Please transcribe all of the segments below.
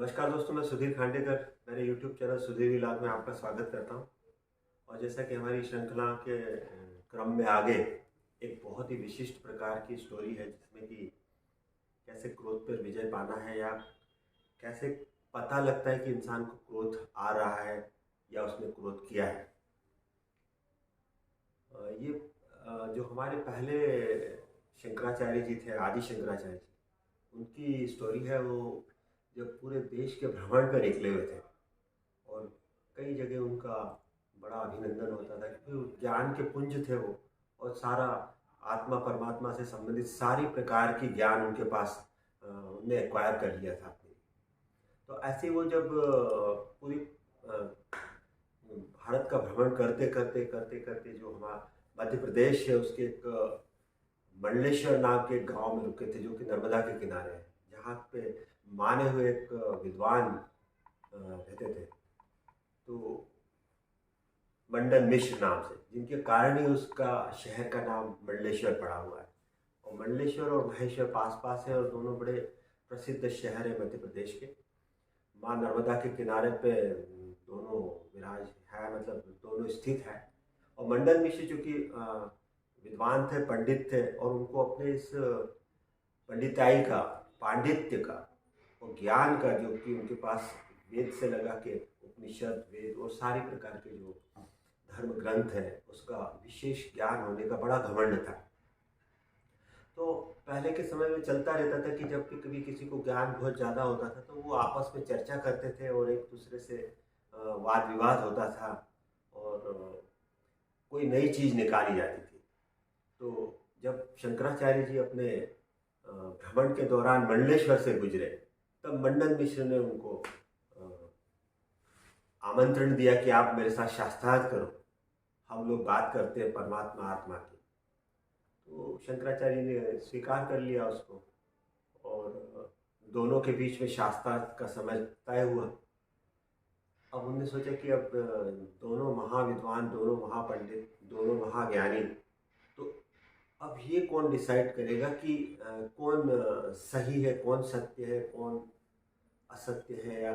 नमस्कार दोस्तों, मैं सुधीर खांडेकर मेरे YouTube चैनल सुधीर व्लॉग में आपका स्वागत करता हूं। और जैसा कि हमारी श्रृंखला के क्रम में आगे एक बहुत ही विशिष्ट प्रकार की स्टोरी है जिसमें कि कैसे क्रोध पर विजय पाना है या कैसे पता लगता है कि इंसान को क्रोध आ रहा है या उसने क्रोध किया है। ये जो हमारे पहले शंकराचार्य जी थे, आदि शंकराचार्य जी, उनकी स्टोरी है। वो जब पूरे देश के भ्रमण पर निकले हुए थे और कई जगह उनका बड़ा अभिनंदन होता था क्योंकि वो ज्ञान के पुंज थे वो। और सारा आत्मा परमात्मा से संबंधित सारी प्रकार की ज्ञान उनके पास उनने एक्वायर कर लिया था अपने। तो ऐसे वो जब पूरी भारत का भ्रमण करते करते करते करते जो हमारा मध्य प्रदेश है उसके एक मंडलेश्वर नाम के गांव में रुके थे जो कि नर्मदा के किनारे है, जहाँ पे माने हुए एक विद्वान रहते थे। तो मंडन मिश्र नाम से, जिनके कारण ही उसका शहर का नाम मंडलेश्वर पड़ा हुआ है। और मंडलेश्वर और महेश्वर पास पास है और दोनों बड़े प्रसिद्ध शहर है मध्य प्रदेश के। माँ नर्मदा के किनारे पे दोनों विराज है, मतलब दोनों स्थित है। और मंडन मिश्र जो कि विद्वान थे, पंडित थे, और उनको अपने इस पंडिताई का, पांडित्य का और ज्ञान का, जो कि उनके पास वेद से लगा के उपनिषद, वेद और सारी प्रकार के जो धर्म ग्रंथ है उसका विशेष ज्ञान होने का बड़ा घमंड था। तो पहले के समय में चलता रहता था कि जब भी कभी किसी को ज्ञान बहुत ज़्यादा होता था तो वो आपस में चर्चा करते थे और एक दूसरे से वाद विवाद होता था और कोई नई चीज़ निकाली जाती थी। तो जब शंकराचार्य जी अपने भ्रमण के दौरान मंडलेश्वर से गुजरे तब मंडन मिश्र ने उनको आमंत्रण दिया कि आप मेरे साथ शास्त्रार्थ करो, हम लोग बात करते हैं परमात्मा आत्मा की। तो शंकराचार्य ने स्वीकार कर लिया उसको और दोनों के बीच में शास्त्रार्थ का समय तय हुआ। अब उन्होंने सोचा कि अब दोनों महाविद्वान, दोनों महापंडित, दोनों महाज्ञानी, तो अब ये कौन डिसाइड करेगा कि कौन सही है, कौन सत्य है, कौन असत्य है, या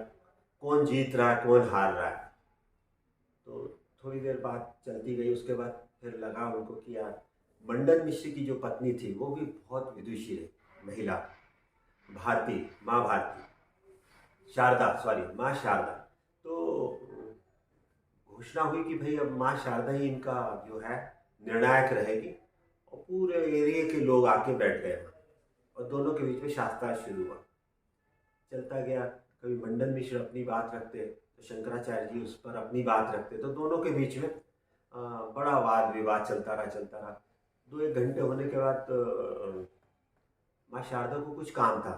कौन जीत रहा है, कौन हार रहा है। तो थोड़ी देर बात चलती गई। उसके बाद फिर लगा उनको कि यार, मंडन मिश्र की जो पत्नी थी वो भी बहुत विदुषी है महिला, भारती, माँ भारती, शारदा, सॉरी, माँ शारदा। तो घोषणा हुई कि भाई अब माँ शारदा ही इनका जो है निर्णायक रहेगी। और पूरे एरिया के लोग आके बैठ गए वहाँ और दोनों के बीच में शास्त्रार्थ शुरू हुआ। चलता गया, कभी मंडन मिश्र अपनी बात रखते तो शंकराचार्य जी उस पर अपनी बात रखते, तो दोनों के बीच में बड़ा वाद विवाद चलता रहा। 2-1 घंटे होने के बाद माँ शारदा को कुछ काम था,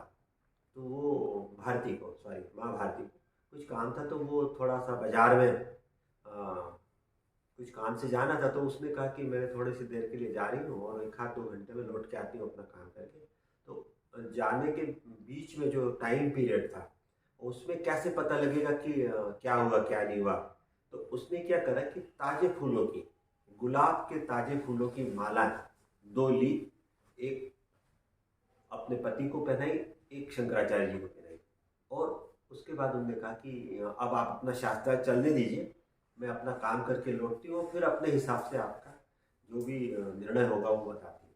तो वो भारती को, सॉरी, माँ भारती को कुछ काम था, तो वो थोड़ा सा बाजार में कुछ काम से जाना था। तो उसने कहा कि मैं थोड़ी सी देर के लिए जा रही हूँ और 1-2 घंटे में लौट के आती हूँ अपना काम करके। तो जाने के बीच में जो टाइम पीरियड था उसमें कैसे पता लगेगा कि क्या हुआ क्या नहीं हुआ। तो उसने क्या करा कि ताजे फूलों की, गुलाब के ताजे फूलों की माला 2 ली, एक अपने पति को पहनाई, एक शंकराचार्य जी को पहनाई। और उसके बाद उन्होंने कहा कि अब आप अपना शास्त्र चलने दीजिए, मैं अपना काम करके लौटती हूँ, फिर अपने हिसाब से आपका जो भी निर्णय होगा वो बताती हूँ।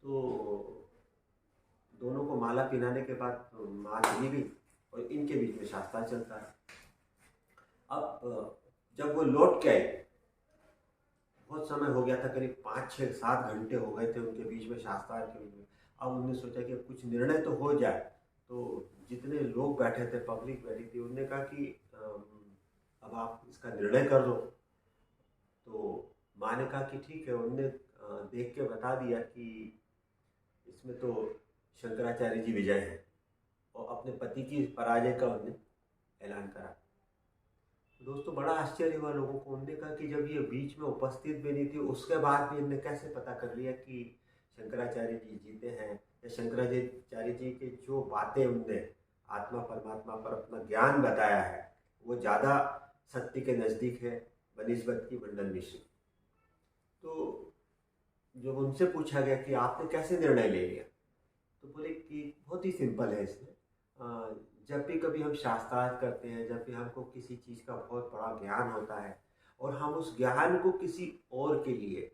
तो दोनों को माला पहनाने के बाद माँ चली गई और इनके बीच में शास्त्रार्थ चलता है। अब जब वो लौट के आए, बहुत समय हो गया था, करीब 5-6-7 घंटे हो गए थे उनके बीच में, शास्त्रार्थ के बीच में। अब उन्होंने सोचा कि अब कुछ निर्णय तो हो जाए। तो जितने लोग बैठे थे, पब्लिक बैठी थी, उन्होंने कहा कि अब आप इसका निर्णय कर दो। तो माँ ने कहा कि ठीक है। उन्होंने देख के बता दिया कि इसमें तो शंकराचार्य जी विजय हैं, और अपने पति की पराजय का उन्होंने ऐलान करा। दोस्तों, बड़ा आश्चर्य हुआ लोगों को। उन्होंने कहा कि जब ये बीच में उपस्थित भी नहीं थी उसके बाद भी इनने कैसे पता कर लिया कि शंकराचार्य जी जीते हैं, या शंकराचार्य जी की जो बातें उनने आत्मा परमात्मा पर अपना ज्ञान बताया है वो ज़्यादा सत्य के नज़दीक है बनिस्बत की मंडन मिश्र। तो जब उनसे पूछा गया कि आपने कैसे निर्णय ले लिया, तो बोले कि बहुत ही सिंपल है इसमें। जब भी कभी हम शास्त्रार्थ करते हैं, जब भी हमको किसी चीज़ का बहुत बड़ा ज्ञान होता है और हम उस ज्ञान को किसी और के लिए,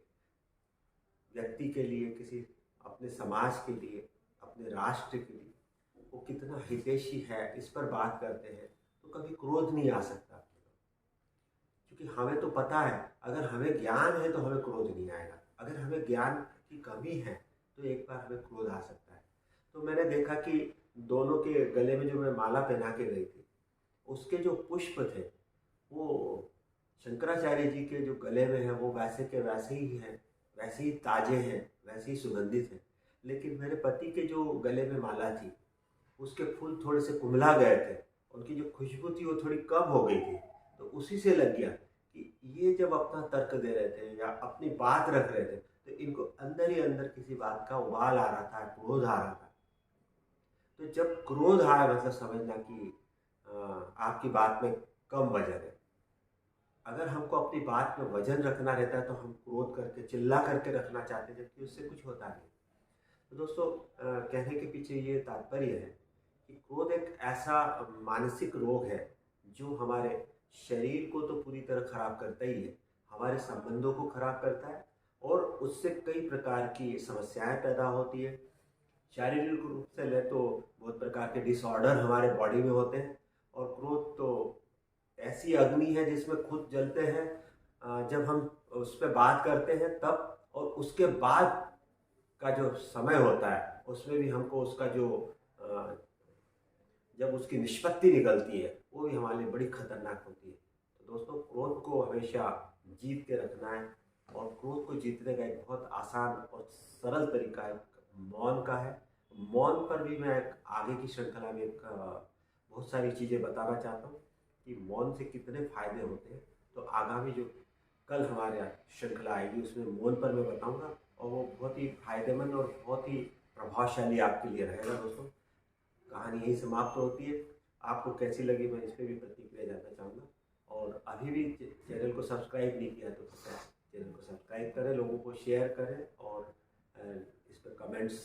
व्यक्ति के लिए, किसी अपने समाज के लिए, अपने राष्ट्र के लिए वो कितना हितैषी है इस पर बात करते हैं, तो कभी क्रोध नहीं आ सकता। क्योंकि हमें तो पता है, अगर हमें ज्ञान है तो हमें क्रोध नहीं आएगा। अगर हमें ज्ञान की कमी है तो एक बार हमें क्रोध आ सकता है। तो मैंने देखा कि दोनों के गले में जो मैं माला पहना के गई थी, उसके जो पुष्प थे वो शंकराचार्य जी के जो गले में है वो वैसे के वैसे ही हैं, वैसे ही ताजे हैं, वैसे ही सुगंधित हैं। लेकिन मेरे पति के जो गले में माला थी उसके फूल थोड़े से कुम्हला गए थे, उनकी जो खुशबू थी वो थोड़ी कम हो गई थी। तो उसी से लग गया कि ये जब अपना तर्क दे रहे थे या अपनी बात रख रहे थे तो इनको अंदर ही अंदर किसी बात का उबाल आ रहा था, क्रोध आ रहा था। तो जब क्रोध आया मतलब समझना कि आपकी बात में कम वजन है। अगर हमको अपनी बात में वजन रखना रहता है तो हम क्रोध करके चिल्ला करके रखना चाहते हैं, जबकि उससे कुछ होता नहीं। तो दोस्तों, कहने के पीछे ये तात्पर्य है कि क्रोध एक ऐसा मानसिक रोग है जो हमारे शरीर को तो पूरी तरह खराब करता ही है, हमारे संबंधों को खराब करता है और उससे कई प्रकार की समस्याएं पैदा होती है। शारीरिक रूप से ले तो बहुत प्रकार के डिसऑर्डर हमारे बॉडी में होते हैं। और क्रोध तो ऐसी अग्नि है जिसमें खुद जलते हैं जब हम उस पर बात करते हैं तब, और उसके बाद का जो समय होता है उसमें भी हमको उसका जो जब उसकी निष्पत्ति निकलती है वो भी हमारे लिए बड़ी खतरनाक होती है। तो दोस्तों, क्रोध को हमेशा जीत के रखना है, और क्रोध को जीतने का एक बहुत आसान और सरल तरीका एक मौन का है। मौन पर भी मैं एक आगे की श्रृंखला में एक बहुत सारी चीज़ें बताना चाहता हूँ कि मौन से कितने फायदे होते हैं। तो आगामी जो कल हमारे यहाँ श्रृंखला आएगी उसमें मौन पर मैं बताऊँगा, और वो बहुत ही फायदेमंद और बहुत ही प्रभावशाली आपके लिए रहेगा। दोस्तों, कहानी यही समाप्त होती है। आपको कैसी लगी मैं इस पर भी प्रतिक्रिया जानना चाहूँगा। और अभी भी चैनल को सब्सक्राइब नहीं किया तो चैनल को सब्सक्राइब करें, लोगों को शेयर करें और इस पर कमेंट्स